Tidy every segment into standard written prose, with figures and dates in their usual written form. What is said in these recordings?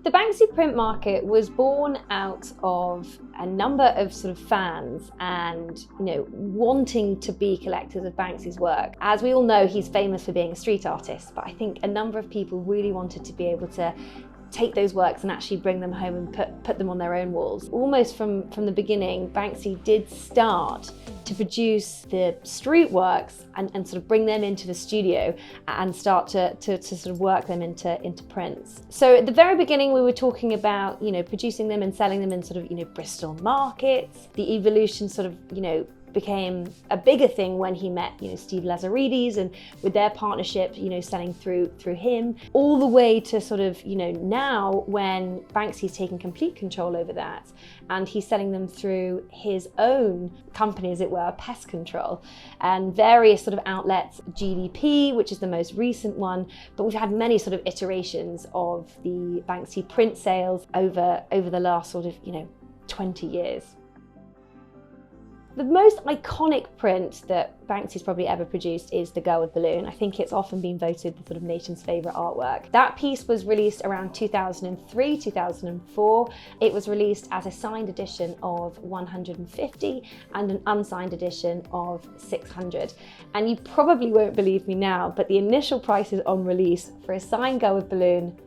The Banksy print market was born out of a number of sort of fans and, wanting to be collectors of Banksy's work. As we all know, he's famous for being a street artist, but I think a number of people really wanted to be able to take those works and actually bring them home and put them on their own walls. Almost from the beginning, Banksy did start to produce the street works and sort of bring them into the studio and start to sort of work them into prints. So at the very beginning, we were talking about, producing them and selling them in sort of, Bristol markets. The evolution sort of, became a bigger thing when he met, Steve Lazaridis, and with their partnership, selling through him, all the way to sort of, now when Banksy's taking complete control over that, and he's selling them through his own company, as it were, Pest Control, and various sort of outlets, GDP, which is the most recent one, but we've had many sort of iterations of the Banksy print sales over the last sort of, 20 years. The most iconic print that Banksy's probably ever produced is The Girl with Balloon. I think it's often been voted the sort of nation's favourite artwork. That piece was released around 2003, 2004. It was released as a signed edition of 150 and an unsigned edition of 600. And you probably won't believe me now, but the initial prices on release for a signed Girl with Balloon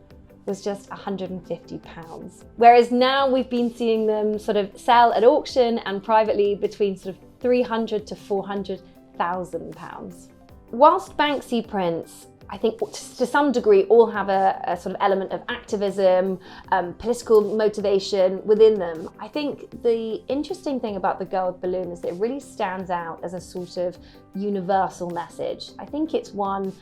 was just £150. Whereas now we've been seeing them sort of sell at auction and privately between sort of £300,000 to £400,000. Whilst Banksy prints, I think to some degree all have a sort of element of activism, political motivation within them. I think the interesting thing about The Girl with Balloon is that it really stands out as a sort of universal message. I think it's one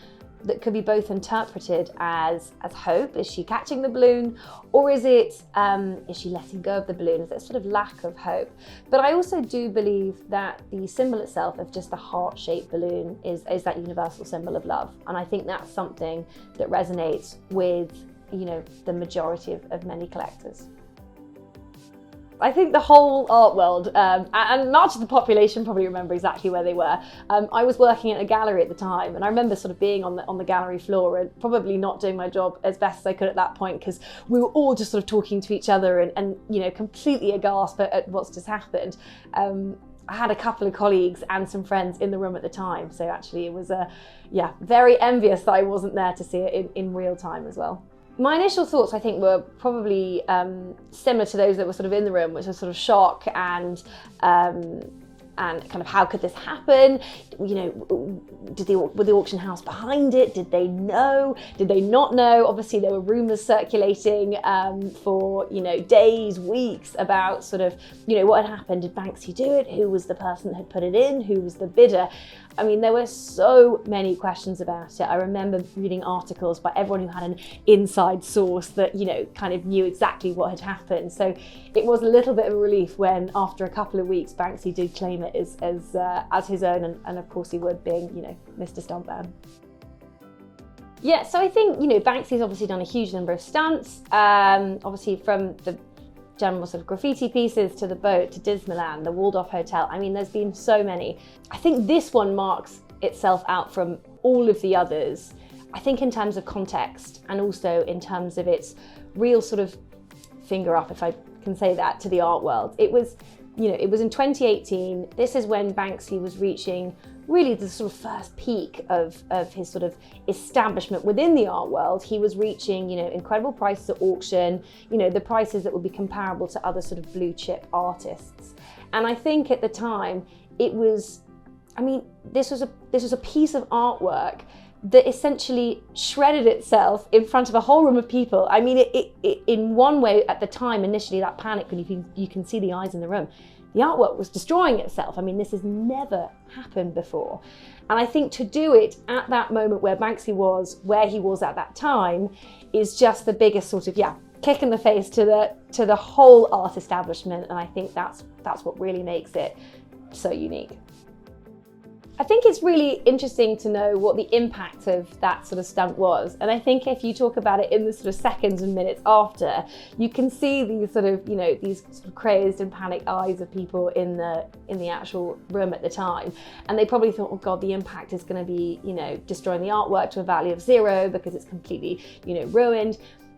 that could be both interpreted as hope. Is she catching the balloon, or is she letting go of the balloon? Is there a sort of lack of hope? But I also do believe that the symbol itself of just the heart-shaped balloon is that universal symbol of love, and I think that's something that resonates with the majority of many collectors. I think the whole art world, and much of the population probably remember exactly where they were. I was working at a gallery at the time, and I remember sort of being on the gallery floor and probably not doing my job as best as I could at that point, because we were all just sort of talking to each other and completely aghast at what's just happened. I had a couple of colleagues and some friends in the room at the time, so actually it was very envious that I wasn't there to see it in real time as well. My initial thoughts, I think, were probably similar to those that were sort of in the room, which was sort of shock and kind of how could this happen? Were the auction house behind it? Did they know? Did they not know? Obviously, there were rumours circulating for days, weeks about sort of what had happened. Did Banksy do it? Who was the person that had put it in? Who was the bidder? I mean, there were so many questions about it. I remember reading articles by everyone who had an inside source that, kind of knew exactly what had happened. So it was a little bit of a relief when, after a couple of weeks, Banksy did claim it as his own, and of course he would, being, Mr. Stuntman. Yeah, so I think, Banksy's obviously done a huge number of stunts, obviously from the general sort of graffiti pieces to the boat to Disneyland, the Waldorf Hotel. I mean, there's been so many. I think this one marks itself out from all of the others, I think in terms of context and also in terms of its real sort of finger up, if I can say that, to the art world. It was in 2018. This is when Banksy was reaching really the sort of first peak of his sort of establishment within the art world. He was reaching, incredible prices at auction, the prices that would be comparable to other sort of blue chip artists. And I think at the time this was a piece of artwork that essentially shredded itself in front of a whole room of people. I mean, it in one way at the time, initially, that panic, when you can see the eyes in the room, the artwork was destroying itself. I mean, this has never happened before. And I think to do it at that moment where Banksy was where he was at that time is just the biggest sort of, kick in the face to the whole art establishment. And I think that's what really makes it so unique. I think it's really interesting to know what the impact of that sort of stunt was. And I think if you talk about it in the sort of seconds and minutes after, you can see these sort of, these sort of crazed and panicked eyes of people in the actual room at the time. And they probably thought, oh God, the impact is going to be, destroying the artwork to a value of 0 because it's completely, ruined.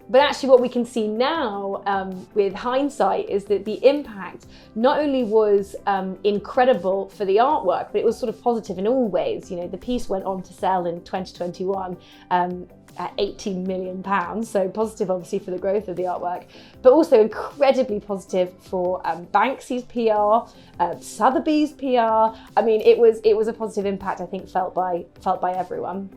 But actually what we can see now with hindsight is that the impact not only was incredible for the artwork, but it was sort of positive in all ways. You know, the piece went on to sell in 2021 at £18 million, so positive obviously for the growth of the artwork, but also incredibly positive for Banksy's PR, Sotheby's PR. I mean, it was a positive impact, I think, felt by everyone.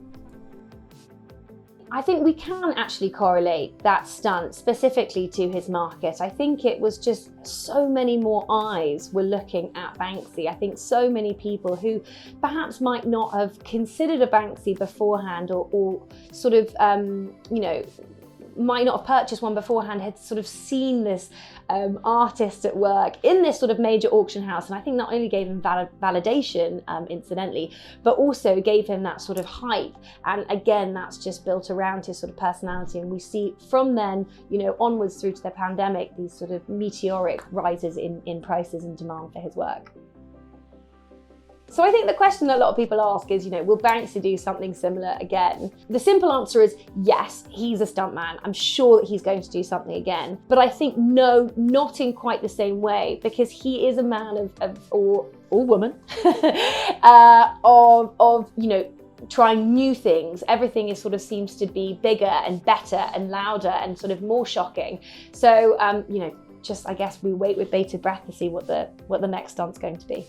I think we can actually correlate that stunt specifically to his market. I think it was just so many more eyes were looking at Banksy. I think so many people who perhaps might not have considered a Banksy beforehand or sort of, you know, might not have purchased one beforehand, had sort of seen this artist at work in this sort of major auction house. And I think not only gave him validation, incidentally, but also gave him that sort of hype. And again, that's just built around his sort of personality. And we see from then, you know, onwards through to the pandemic, these sort of meteoric rises in prices and demand for his work. So I think the question that a lot of people ask is, you know, will Banksy do something similar again? The simple answer is yes, he's a stuntman. I'm sure that he's going to do something again. But I think no, not in quite the same way, because he is a man or woman of, you know, trying new things. Everything is sort of seems to be bigger and better and louder and sort of more shocking. So, you know, just I guess we wait with bated breath to see what the next stunt's going to be.